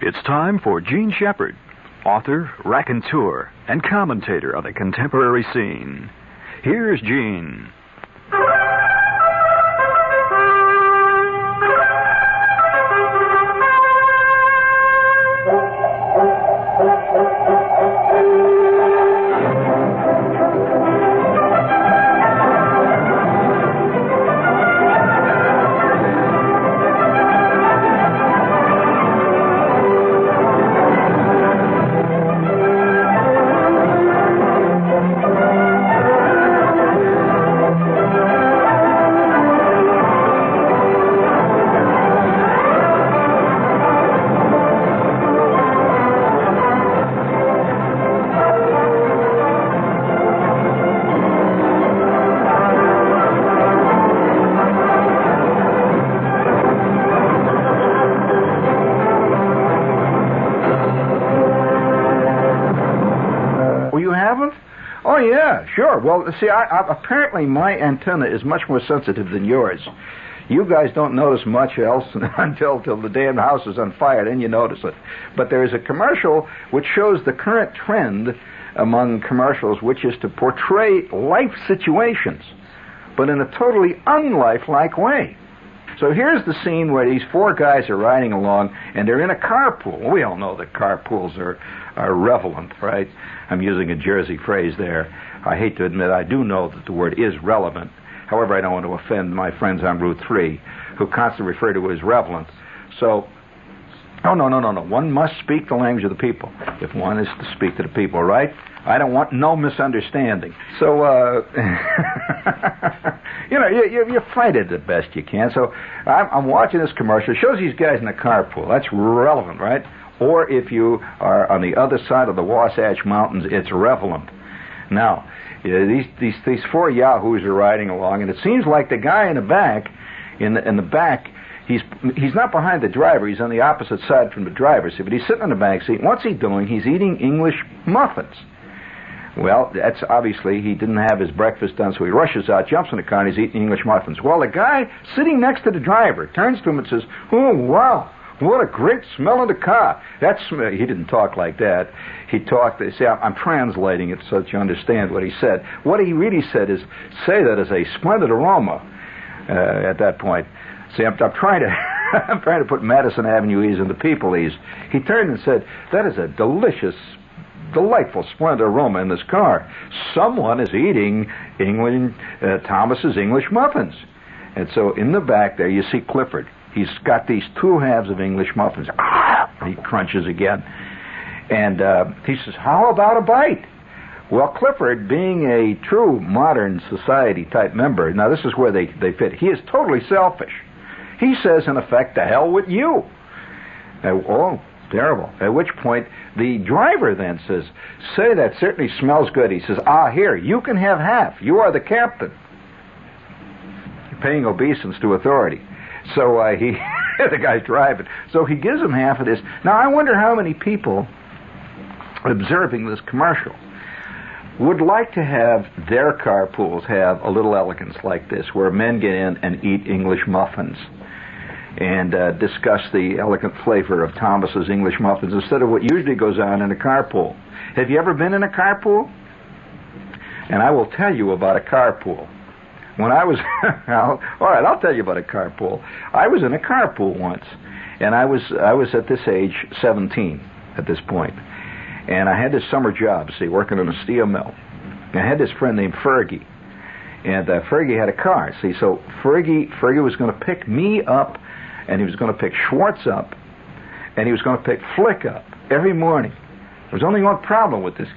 It's time for Gene Shepard, author, raconteur, and commentator of the contemporary scene. Here's Gene. Oh, yeah, sure. Well, see, apparently my antenna is much more sensitive than yours. You guys don't notice much else until the damn house is on fire, then you notice it. But there is a commercial which shows the current trend among commercials, which is to portray life situations, but in a totally unlifelike way. So here's the scene where these four guys are riding along, and they're in a carpool. We all know that carpools are relevant, right? I'm using a Jersey phrase there. I hate to admit I do know that the word is relevant. However, I don't want to offend my friends on Route 3 who constantly refer to it as relevant. So, no. One must speak the language of the people if one is to speak to the people, right? I don't want no misunderstanding. So, you fight it the best you can. So I'm watching this commercial. It shows these guys in a carpool. That's relevant, right? Or if you are on the other side of the Wasatch Mountains, it's relevant. Now, these four yahoos are riding along, and it seems like the guy in the back, in the back, he's not behind the driver. He's on the opposite side from the driver. See, but he's sitting in the back seat. What's he doing? He's eating English muffins. Well, that's obviously he didn't have his breakfast done, so he rushes out, jumps in the car, and he's eating English muffins. Well, the guy sitting next to the driver turns to him and says, "Oh, wow, what a great smell in the car." He didn't talk like that. He talked, see, I'm translating it so that you understand what he said. What he really said is, say that as a splendid aroma at that point. See, I'm trying to I'm trying to put Madison Avenue ease into people ease. He turned and said, "That is a delicious, delightful, splendid aroma in this car. Someone is eating Thomas's English muffins." And so in the back there, you see Clifford. He's got these two halves of English muffins. He crunches again. And he says, "How about a bite?" Well, Clifford, being a true modern society type member, now this is where they fit. He is totally selfish. He says, in effect, "To hell with you." Oh, terrible. At which point, the driver then says, "Say, that certainly smells good." He says, "Here, you can have half. You are the captain." You're paying obeisance to authority. So the guy's driving. So he gives him half of this. Now, I wonder how many people observing this commercial would like to have their carpools have a little elegance like this, where men get in and eat English muffins and discuss the elegant flavor of Thomas's English muffins instead of what usually goes on in a carpool. Have you ever been in a carpool? And I will tell you about a carpool. When I was, all right, I'll tell you about a carpool. I was in a carpool once, and I was at this age 17 at this point, and I had this summer job, see, working in a steel mill. And I had this friend named Fergie, and Fergie had a car, see, so Fergie was going to pick me up, and he was going to pick Schwartz up, and he was going to pick Flick up every morning. There was only one problem with this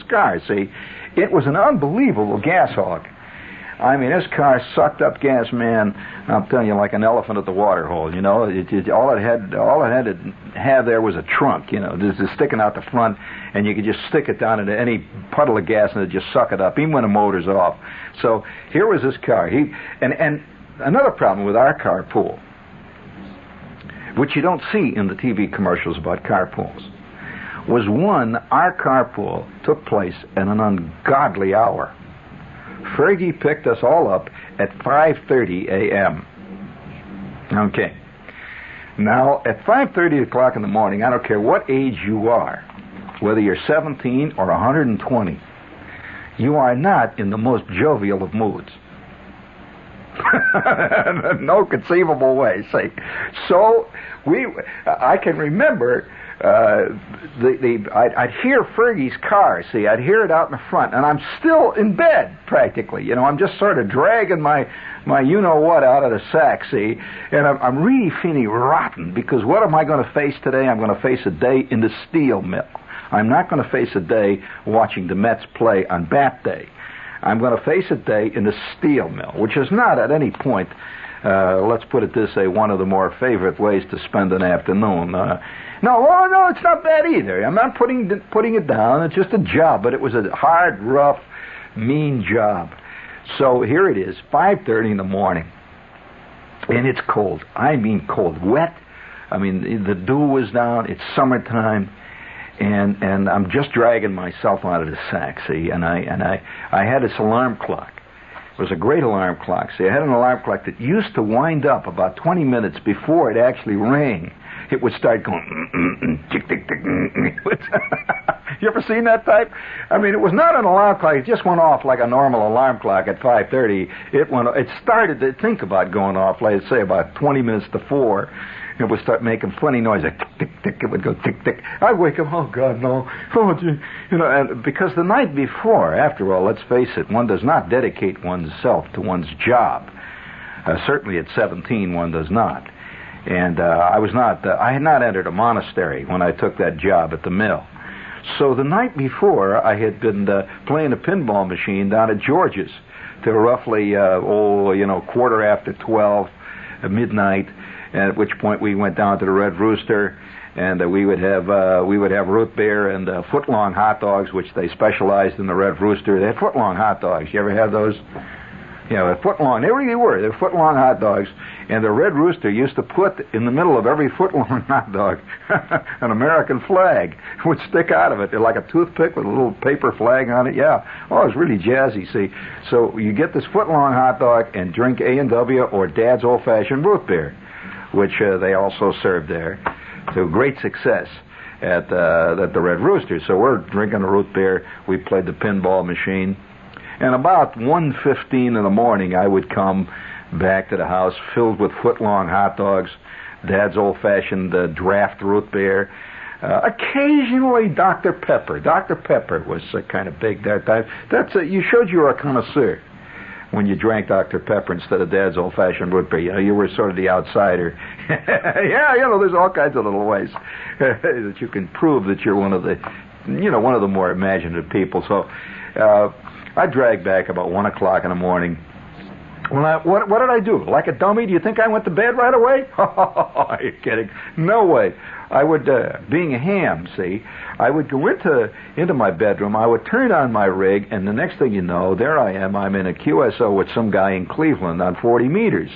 car. See. It was an unbelievable gas hog. I mean, this car sucked up gas, man. I'm telling you, like an elephant at the water hole. You know, all it had to have there was a trunk. You know, just sticking out the front, and you could just stick it down into any puddle of gas, and it'd just suck it up, even when the motor's off. So here was this car. And another problem with our carpool, which you don't see in the TV commercials about carpools, was one, our carpool took place at an ungodly hour. Fergie picked us all up at 5:30 a.m. Okay. Now, at 5:30 o'clock in the morning, I don't care what age you are, whether you're 17 or 120, you are not in the most jovial of moods. No conceivable way. See, so I can remember I'd hear Fergie's car. See, I'd hear it out in the front, and I'm still in bed practically. You know, I'm just sort of dragging my you know what out of the sack. See, and I'm really feeling rotten because what am I going to face today? I'm going to face a day in the steel mill. I'm not going to face a day watching the Mets play on Bat Day. I'm going to face a day in the steel mill, which is not at any point, let's put it this way, one of the more favorite ways to spend an afternoon. No, it's not bad either. I'm not putting it down. It's just a job, but it was a hard, rough, mean job. So here it is, 5:30 in the morning, and it's cold. I mean cold, wet. I mean, the dew was down. It's summertime. And I'm just dragging myself out of the sack, see, and I had this alarm clock. It was a great alarm clock. See, I had an alarm clock that used to wind up about 20 minutes before it actually rang. It would start going, tick, tick, tick. You ever seen that type? I mean, it was not an alarm clock. It just went off like a normal alarm clock at 5:30. It started to think about going off, let's say, about 20 minutes to 4. It would start making funny noise, like tick, tick, tick. It would go tick, tick. I'd wake up, oh, God, no. Oh, gee. You know, and because the night before, after all, let's face it, one does not dedicate oneself to one's job. Certainly at 17, one does not. And I had not entered a monastery when I took that job at the mill. So the night before, I had been playing a pinball machine down at George's till roughly, quarter after 12, midnight. At which point we went down to the Red Rooster, and we would have root beer and foot-long hot dogs, which they specialized in the Red Rooster. They had foot-long hot dogs. You ever had those? Yeah, foot-long. They really were. They were foot-long hot dogs. And the Red Rooster used to put in the middle of every foot-long hot dog an American flag. It would stick out of it. They're like a toothpick with a little paper flag on it. Yeah. Oh, it was really jazzy, see. So you get this foot-long hot dog and drink A&W or Dad's old-fashioned root beer, which they also served there to great success at the Red Rooster. So we're drinking a root beer. We played the pinball machine. And about 1:15 in the morning, I would come back to the house filled with foot-long hot dogs, Dad's old-fashioned draft root beer, occasionally Dr. Pepper. Dr. Pepper was kind of big that time. You showed you were a connoisseur when you drank Dr. Pepper instead of Dad's old-fashioned root beer. You know, you were sort of the outsider. Yeah, there's all kinds of little ways that you can prove that you're one of the more imaginative people. So I dragged back about 1 o'clock in the morning. Well, what did I do? Like a dummy? Do you think I went to bed right away? Are you kidding? No way. I would, being a ham, see, I would go into my bedroom, I would turn on my rig, and the next thing you know, there I am, I'm in a QSO with some guy in Cleveland on 40 meters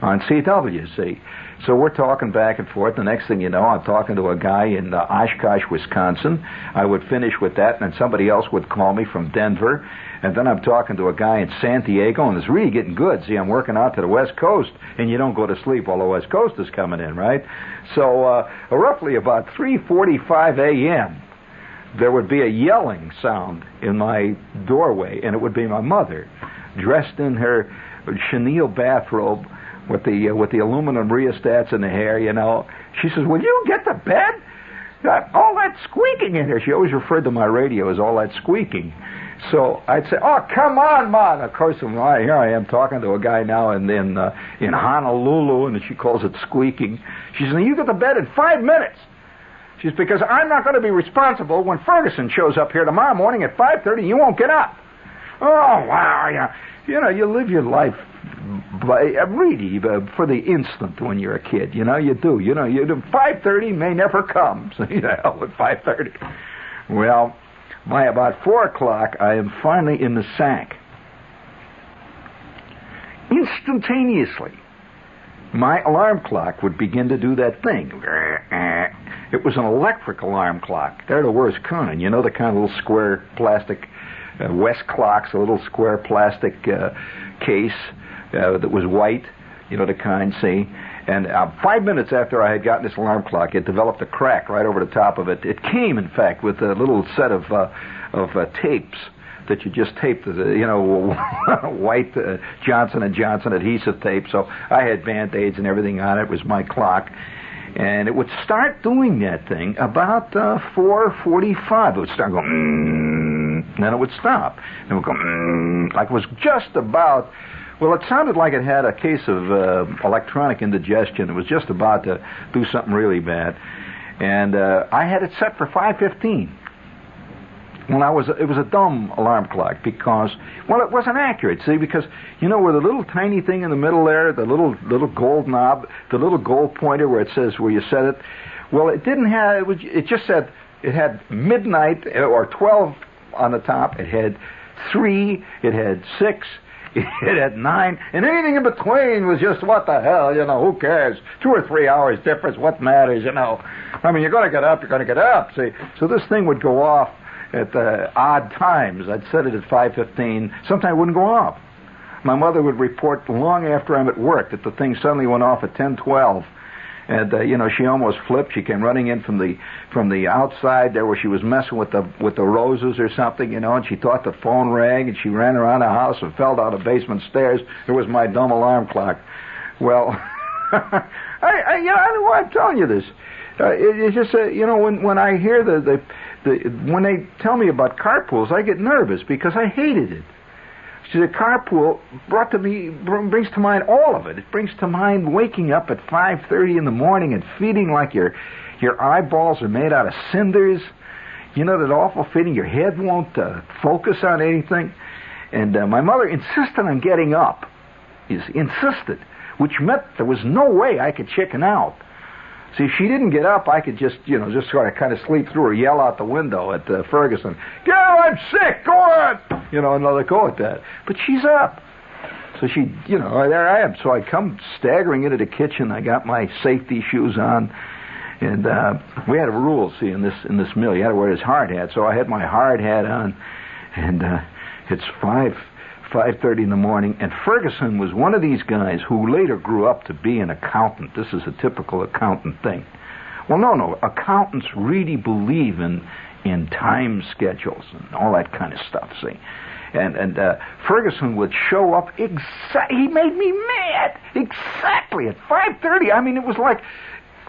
on CW, see. So we're talking back and forth. The next thing you know, I'm talking to a guy in Oshkosh, Wisconsin. I would finish with that, and then somebody else would call me from Denver. And then I'm talking to a guy in San Diego, and it's really getting good. See, I'm working out to the West Coast, and you don't go to sleep while the West Coast is coming in, right? So roughly about 3:45 a.m., there would be a yelling sound in my doorway, and it would be my mother, dressed in her chenille bathrobe with the aluminum rheostats in the hair, you know. She says, "Will you get to bed? All that squeaking in here." She always referred to my radio as all that squeaking. So I'd say, "Oh, come on, Ma." And of course, here I am talking to a guy now in Honolulu, and she calls it squeaking. She says, "You get to bed in 5 minutes." She says, "Because I'm not going to be responsible when Ferguson shows up here tomorrow morning at 5:30. You won't get up." Oh, wow, yeah. You live your life really for the instant when you're a kid. You do. 5:30 may never come. So hell with 5:30. Well, by about 4 o'clock, I am finally in the sack. Instantaneously, my alarm clock would begin to do that thing. It was an electric alarm clock. They're the worst kind. The kind of little square plastic West clocks, a little square plastic case that was white, the kind, see. And 5 minutes after I had gotten this alarm clock, it developed a crack right over the top of it. It came, in fact, with a little set of tapes that you just taped, white Johnson & Johnson adhesive tape. So I had Band-Aids and everything on it. It was my clock. And it would start doing that thing about 4:45. It would start going, and then it would stop. And it would go, like it was just about, well, it sounded like it had a case of electronic indigestion. It was just about to do something really bad. And I had it set for 5:15. Well, it was a dumb alarm clock because, well, it wasn't accurate, see, because, where the little tiny thing in the middle there, the little gold knob, the little gold pointer where it says where you set it, well, it didn't have, it just said, it had midnight or 12 on the top, it had 3, it had 6, it had 9, and anything in between was just, what the hell, who cares? 2 or 3 hours difference, what matters, I mean, you're going to get up, see. So this thing would go off at odd times. I'd set it at 5:15. Sometimes it wouldn't go off. My mother would report long after I'm at work that the thing suddenly went off at 10:12. And she almost flipped. She came running in from the outside there where she was messing with the roses or something, and she thought the phone rang, and she ran around the house and fell down the basement stairs. There was my dumb alarm clock. Well, I don't know why I'm telling you this. It's just when I hear when they tell me about carpools, I get nervous because I hated it. See, the carpool brings to mind all of it. It brings to mind waking up at 5:30 in the morning and feeling like your eyeballs are made out of cinders. That awful feeling your head won't focus on anything. And my mother insisted on getting up. Insisted, which meant there was no way I could chicken out. See, if she didn't get up, I could just sort of kind of sleep through or yell out the window at Ferguson, "Girl, I'm sick, go on!" And let her go at that. But she's up. So she, there I am. So I come staggering into the kitchen. I got my safety shoes on. And we had a rule, see, in this mill. You had to wear this hard hat. So I had my hard hat on. And it's 5:30 in the morning, and Ferguson was one of these guys who later grew up to be an accountant. This is a typical accountant thing. Well, no, accountants really believe in time schedules and all that kind of stuff, see. And Ferguson would show up he made me mad, exactly at 5:30. I mean, it was like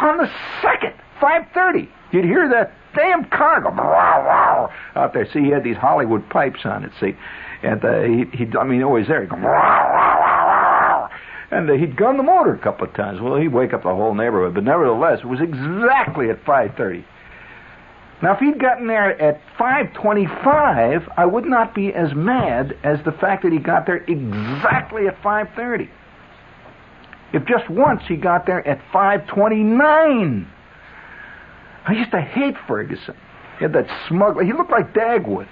on the second, 5:30. You'd hear that damn car go out there. See, he had these Hollywood pipes on it, see. And he'd always there. He'd go, and he'd gun the motor a couple of times. Well, he'd wake up the whole neighborhood. But nevertheless, it was exactly at 5:30. Now, if he'd gotten there at 5:25, I would not be as mad as the fact that he got there exactly at 5:30. If just once he got there at 5:29. I used to hate Ferguson. He had that smug... He looked like Dagwood.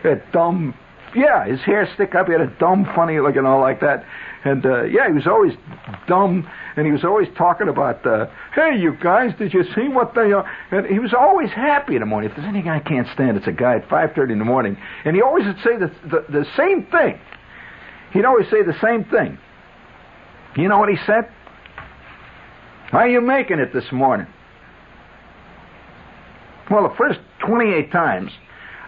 That dumb... Yeah, his hair stick up. He had a dumb, funny look and all like that. And, he was always dumb, and he was always talking about, hey, you guys, did you see what they are? And he was always happy in the morning. If there's anything I can't stand, it's a guy at 5:30 in the morning. And he always would say the same thing. He'd always say the same thing. You know what he said? How are you making it this morning? Well, the first 28 times...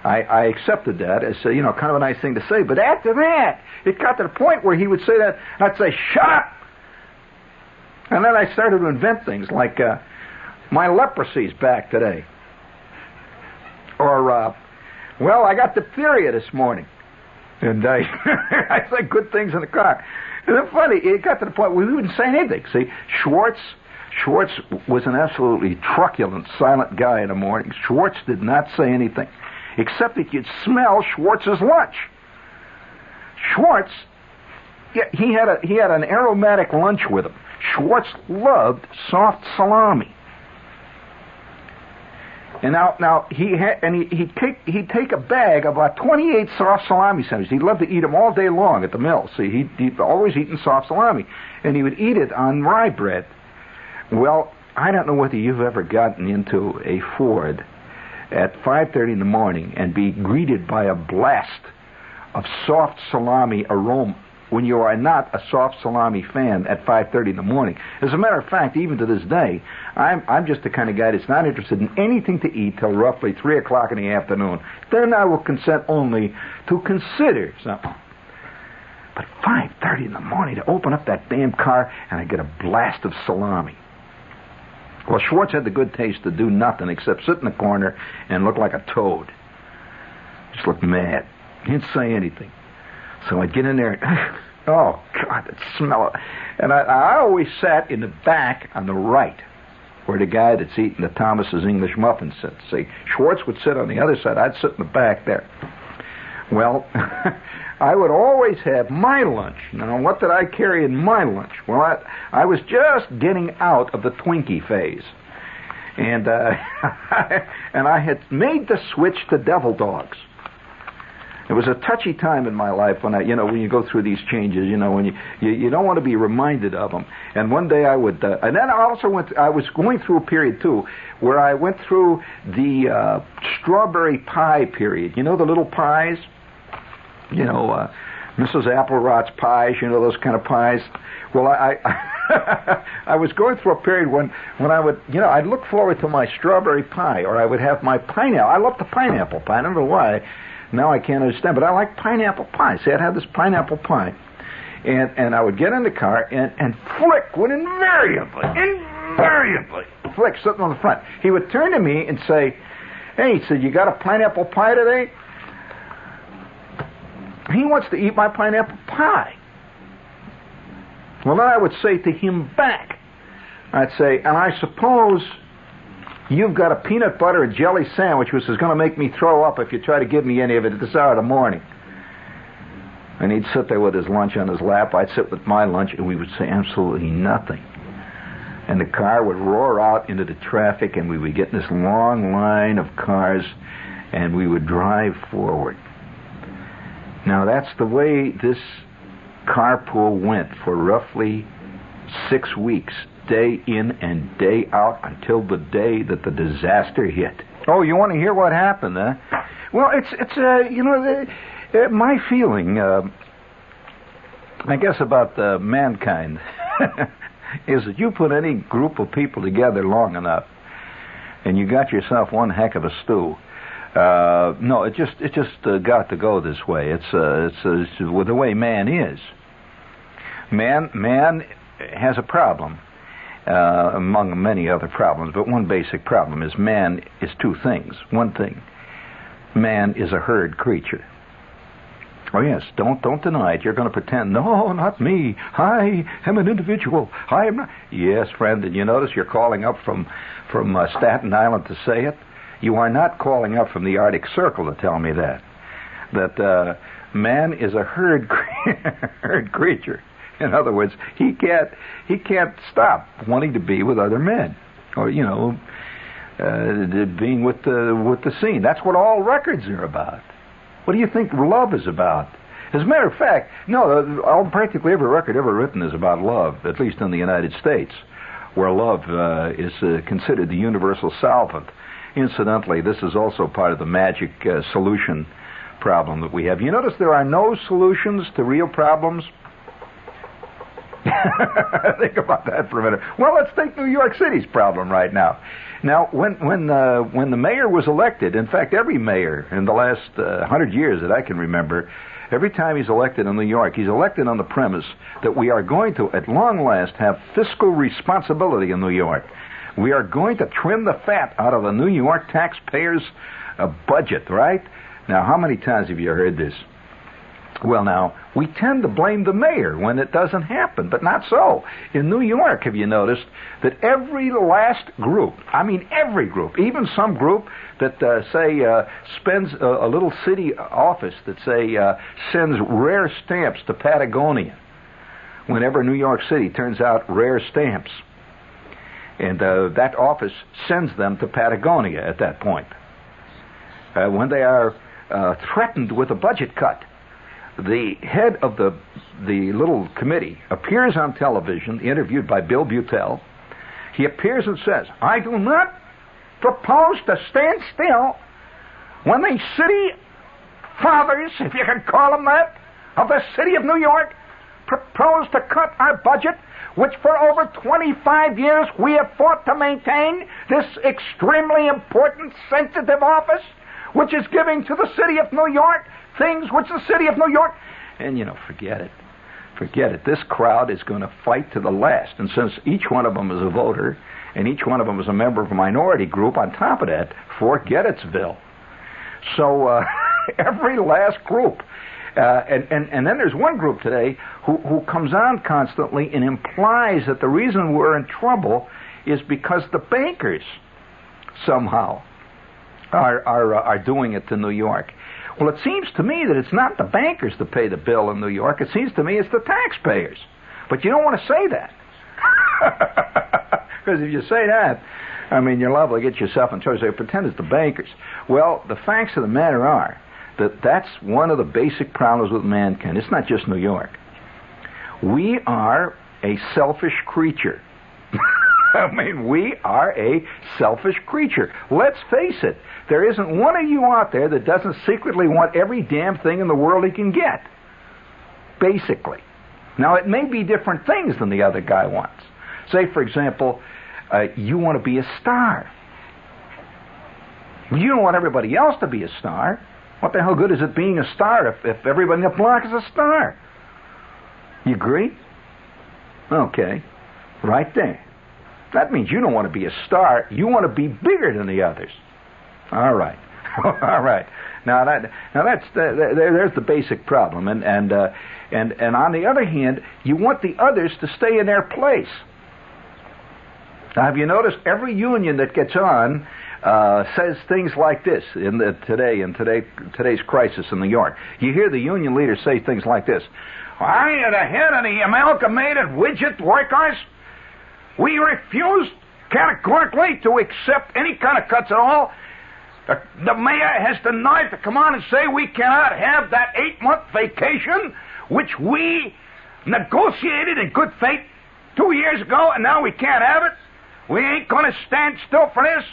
I accepted that as, kind of a nice thing to say. But after that, it got to the point where he would say that, and I'd say, shut up! And then I started to invent things like, my leprosy's back today. Or, well, I got diphtheria this morning. And I said good things in the car. And then funny, it got to the point where we wouldn't say anything. See, Schwartz was an absolutely truculent, silent guy in the morning. Schwartz did not say anything, except that you'd smell Schwartz's lunch. Schwartz, he had an aromatic lunch with him. Schwartz loved soft salami. And now he'd take a bag of about 28 soft salami sandwiches. He'd love to eat them all day long at the mill. See, he'd always eaten soft salami, and he would eat it on rye bread. Well, I don't know whether you've ever gotten into a Ford at 5:30 in the morning and be greeted by a blast of soft salami aroma when you are not a soft salami fan at 5:30 in the morning. As a matter of fact, even to this day, I'm just the kind of guy that's not interested in anything to eat till roughly 3 o'clock in the afternoon. Then I will consent only to consider something. But 5:30 in the morning to open up that damn car and I get a blast of salami. Well, Schwartz had the good taste to do nothing except sit in the corner and look like a toad. Just looked mad. He didn't say anything. So I'd get in there and, oh, God, the smell of it. And I always sat in the back on the right, where the guy that's eating the Thomas's English muffins sits. See, Schwartz would sit on the other side. I'd sit in the back there. Well, I would always have my lunch. Now, what did I carry in my lunch? Well, I was just getting out of the Twinkie phase. And and I had made the switch to Devil Dogs. It was a touchy time in my life when when you go through these changes, when you don't want to be reminded of them. And one day I would, and then I was going through a period too, where I went through the strawberry pie period. You know the little pies? Mrs. Applerot's pies, those kind of pies. Well, I was going through a period when I would, I'd look forward to my strawberry pie, or I would have my pineapple. I love the pineapple pie. I don't know why. Now I can't understand, but I like pineapple pie. See, I'd have this pineapple pie, and I would get in the car, and Flick would invariably, Flick sitting on the front. He would turn to me and say, "Hey," he said, "you got a pineapple pie today?" He wants to eat my pineapple pie. Well, then I would say to him back, I'd say, "And I suppose you've got a peanut butter and jelly sandwich which is going to make me throw up if you try to give me any of it at this hour of the morning." And he'd sit there with his lunch on his lap. I'd sit with my lunch, and we would say absolutely nothing. And the car would roar out into the traffic, and we would get in this long line of cars, and we would drive forward. Now, that's the way this carpool went for roughly 6 weeks. Day in and day out until the day that the disaster hit. Oh, you want to hear what happened, huh? Well, it's my feeling, I guess, about mankind is that you put any group of people together long enough, and you got yourself one heck of a stew. No, it just got to go this way. It's with the way man is. Man has a problem. Among many other problems, but one basic problem is man is two things. One thing, man is a herd creature. Oh yes, don't deny it. You're going to pretend, no, not me. I am an individual. I am not. Yes, friend, and you notice you're calling up from Staten Island to say it? You are not calling up from the Arctic Circle to tell me that. That man is a herd creature. In other words, he can't stop wanting to be with other men, or being with the scene. That's what all records are about. What do you think love is about? As a matter of fact, no, practically every record ever written is about love, at least in the United States, where love is considered the universal solvent. Incidentally, this is also part of the magic solution problem that we have. You notice there are no solutions to real problems. Think about that for a minute. Well, let's take New York City's problem right now. Now, when the mayor was elected, in fact, every mayor in the last 100 years that I can remember, every time he's elected in New York, he's elected on the premise that we are going to, at long last, have fiscal responsibility in New York. We are going to trim the fat out of the New York taxpayers' budget, right? Now, how many times have you heard this? Well, now, we tend to blame the mayor when it doesn't happen, but not so. In New York, have you noticed that every last group, every group, even some group that, spends a little city office that, sends rare stamps to Patagonia whenever New York City turns out rare stamps. And that office sends them to Patagonia at that point. When they are threatened with a budget cut, the head of the little committee appears on television, interviewed by Bill Butel. He appears and says, "I do not propose to stand still when the city fathers, if you can call them that, of the city of New York, propose to cut our budget, which for over 25 years we have fought to maintain, this extremely important, sensitive office, which is giving to the city of New York things which the city of New York... And, forget it. Forget it. This crowd is going to fight to the last. And since each one of them is a voter, and each one of them is a member of a minority group, on top of that, forget Itsville. So every last group... And then there's one group today who comes on constantly and implies that the reason we're in trouble is because the bankers somehow are doing it to New York. Well, it seems to me that it's not the bankers that pay the bill in New York. It seems to me it's the taxpayers. But you don't want to say that. Because if you say that, you're liable to get yourself in trouble. So you pretend it's the bankers. Well, the facts of the matter are that's one of the basic problems with mankind. It's not just New York. We are a selfish creature. We are a selfish creature. Let's face it. There isn't one of you out there that doesn't secretly want every damn thing in the world he can get. Basically. Now, it may be different things than the other guy wants. Say, for example, you want to be a star. You don't want everybody else to be a star. What the hell good is it being a star if everybody in the block is a star? You agree? Okay. Right there. That means you don't want to be a star. You want to be bigger than the others. All right. All right. Now that's there's the basic problem. And on the other hand, you want the others to stay in their place. Now, have you noticed every union that gets on says things like this in today's crisis in New York? You hear the union leaders say things like this: "I am the head of the Amalgamated Widget Workers. We refuse categorically to accept any kind of cuts at all. The mayor has denied to come on and say we cannot have that 8-month vacation, which we negotiated in good faith 2 years ago, and now we can't have it. We ain't going to stand still for this.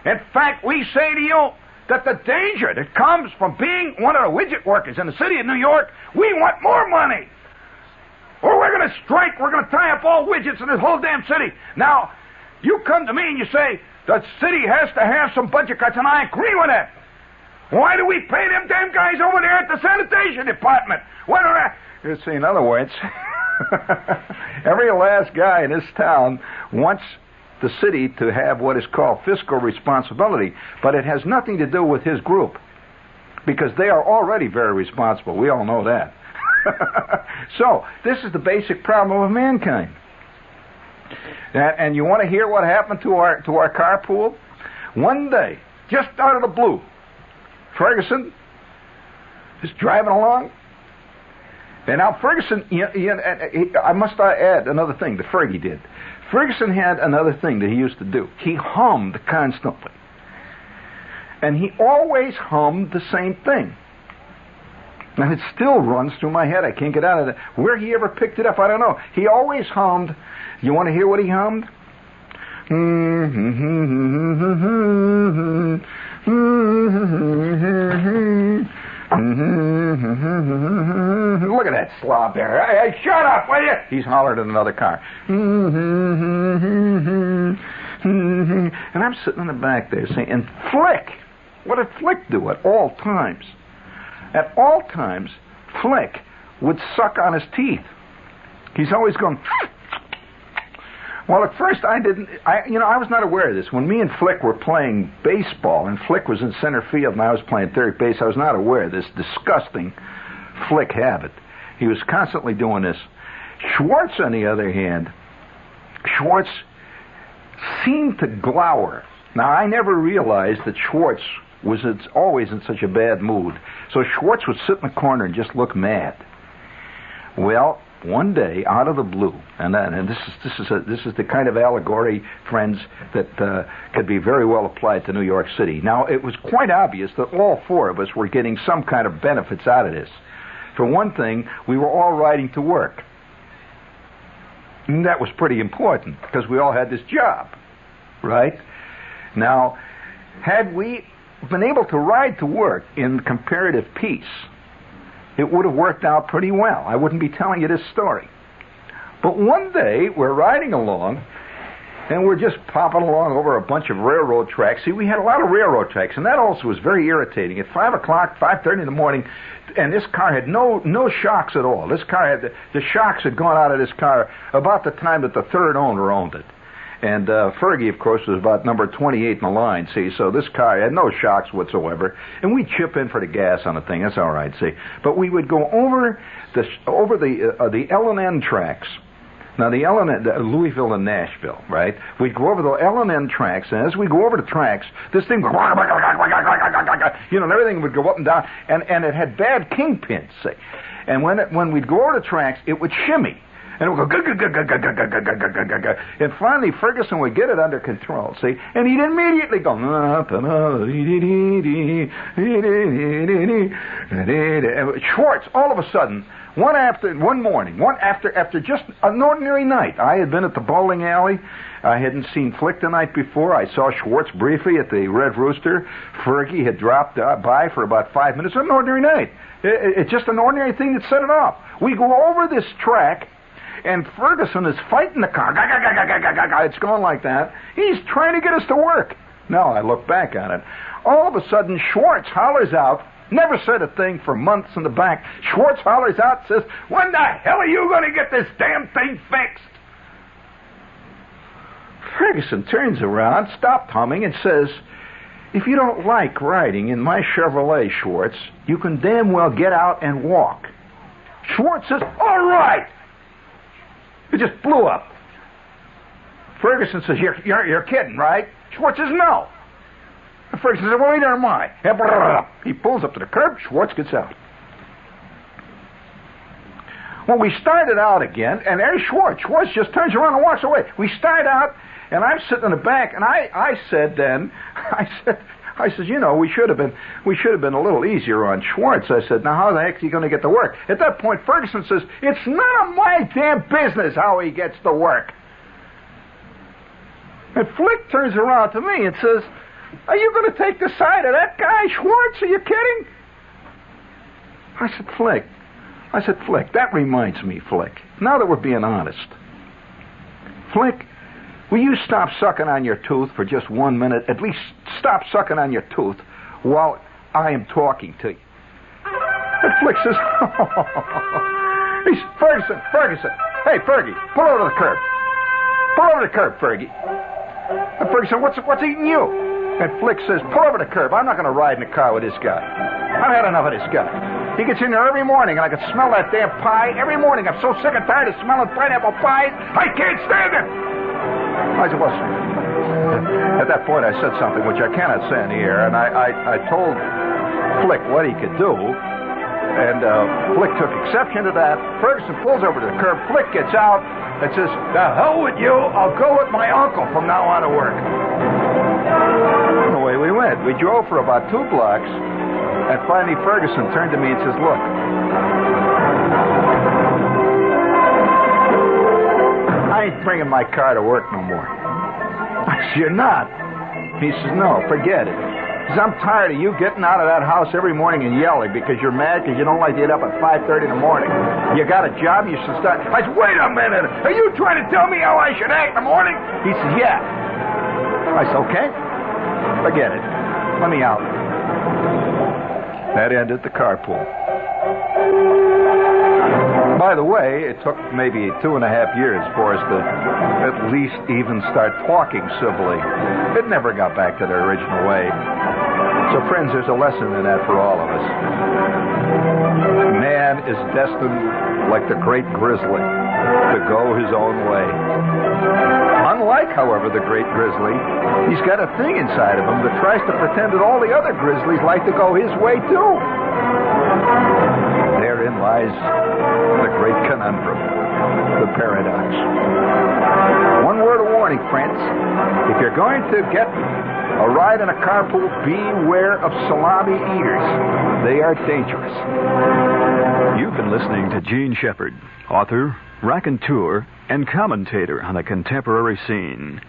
In fact, we say to you that the danger that comes from being one of the widget workers in the city of New York, we want more money. Or we're going to strike, we're going to tie up all widgets in this whole damn city." Now, you come to me and you say, the city has to have some budget cuts, and I agree with that. Why do we pay them damn guys over there at the sanitation department? What are that? You see, in other words, every last guy in this town wants the city to have what is called fiscal responsibility, but it has nothing to do with his group, because they are already very responsible. We all know that. So, this is the basic problem of mankind. And you want to hear what happened to our carpool? One day, just out of the blue, Ferguson is driving along. And now Ferguson, I must add another thing that Fergie did. Ferguson had another thing that he used to do. He hummed constantly. And he always hummed the same thing. And it still runs through my head. I can't get out of it. Where he ever picked it up, I don't know. He always hummed. You want to hear what he hummed? Look at that slob there. Hey, shut up, will you? He's hollered in another car. And I'm sitting in the back there saying, and Flick, what did Flick do at all times? At all times, Flick would suck on his teeth. He's always going... Well, at first I was not aware of this. When me and Flick were playing baseball, and Flick was in center field and I was playing third base, I was not aware of this disgusting Flick habit. He was constantly doing this. Schwartz, on the other hand, Schwartz seemed to glower. Now, I never realized that Schwartz was always in such a bad mood. So Schwartz would sit in the corner and just look mad. Well, one day, out of the blue, and this is the kind of allegory, friends, that could be very well applied to New York City. Now, it was quite obvious that all four of us were getting some kind of benefits out of this. For one thing, we were all riding to work. And that was pretty important, because we all had this job, right? Now, had we been able to ride to work in comparative peace, it would have worked out pretty well. I wouldn't be telling you this story. But one day, we're riding along, and we're just popping along over a bunch of railroad tracks. See, we had a lot of railroad tracks, and that also was very irritating. At 5 o'clock, 5:30 in the morning, and this car had no shocks at all. This car had, the shocks had gone out of this car about the time that the third owner owned it. And Fergie, of course, was about number 28 in the line, see, so this car had no shocks whatsoever. And we'd chip in for the gas on the thing, that's all right, see. But we would go over the L&N tracks. Now, the L&N, Louisville and Nashville, right? We'd go over the L&N tracks, and as we go over the tracks, this thing would, everything would go up and down, and it had bad kingpins, see. And when we'd go over the tracks, it would shimmy. And it would go, and finally Ferguson would get it under control, see? And he'd immediately go, and Schwartz, all of a sudden, one morning, after just an ordinary night, I had been at the bowling alley. I hadn't seen Flick the night before. I saw Schwartz briefly at the Red Rooster. Fergie had dropped by for about 5 minutes. An ordinary night. It's just an ordinary thing that set it off. We go over this track, and Ferguson is fighting the car. It's going like that. He's trying to get us to work. Now I look back on it. All of a sudden, Schwartz hollers out, never said a thing for months in the back. Schwartz hollers out, says, "When the hell are you going to get this damn thing fixed?" Ferguson turns around, stopped humming, and says, "If you don't like riding in my Chevrolet, Schwartz, you can damn well get out and walk." Schwartz says, "All right." It just blew up. Ferguson says, You're kidding, right? Schwartz says, "No." And Ferguson says, "Well, neither am I." He pulls up to the curb. Schwartz gets out. Well, we started out again, and there's Schwartz. Schwartz just turns around and walks away. We start out, and I'm sitting in the back, and I said, we should have been a little easier on Schwartz. I said, "Now how the heck is he going to get to work?" At that point, Ferguson says, "It's none of my damn business how he gets to work." And Flick turns around to me and says, "Are you going to take the side of that guy, Schwartz? Are you kidding?" I said, Flick, that reminds me, Flick, now that we're being honest. Flick, will you stop sucking on your tooth for just 1 minute? At least stop sucking on your tooth while I am talking to you. And Flick says, he's Ferguson. Hey, Fergie, pull over to the curb. Pull over to the curb, Fergie. And Ferguson, what's eating you? And Flick says, "Pull over the curb. I'm not going to ride in a car with this guy. I've had enough of this guy. He gets in there every morning, and I can smell that damn pie every morning. I'm so sick and tired of smelling pineapple pies, I can't stand it." I said, "Well," at that point I said something which I cannot say in the air, and I told Flick what he could do, and Flick took exception to that. Ferguson pulls over to the curb. Flick gets out and says, "The hell with you. I'll go with my uncle from now on to work." And away we went. We drove for about 2 blocks, and finally Ferguson turned to me and says, "Look, I ain't bringing my car to work no more." I said, "You're not?" He says, "No, forget it. He says, I'm tired of you getting out of that house every morning and yelling because you're mad because you don't like to get up at 5:30 in the morning. You got a job, you should start." I said, "Wait a minute. Are you trying to tell me how I should act in the morning?" He says, "Yeah." I said, "Okay, forget it. Let me out." That ended the carpool. By the way, it took maybe 2.5 years for us to at least even start talking civilly. It never got back to their original way. So, friends, there's a lesson in that for all of us. Man is destined, like the great grizzly, to go his own way. Unlike, however, the great grizzly, he's got a thing inside of him that tries to pretend that all the other grizzlies like to go his way, too. Therein lies the great conundrum, the paradox. One word of warning, friends. If you're going to get a ride in a carpool, beware of salami eaters. They are dangerous. You've been listening to Gene Shepard, author, raconteur, and commentator on the contemporary scene.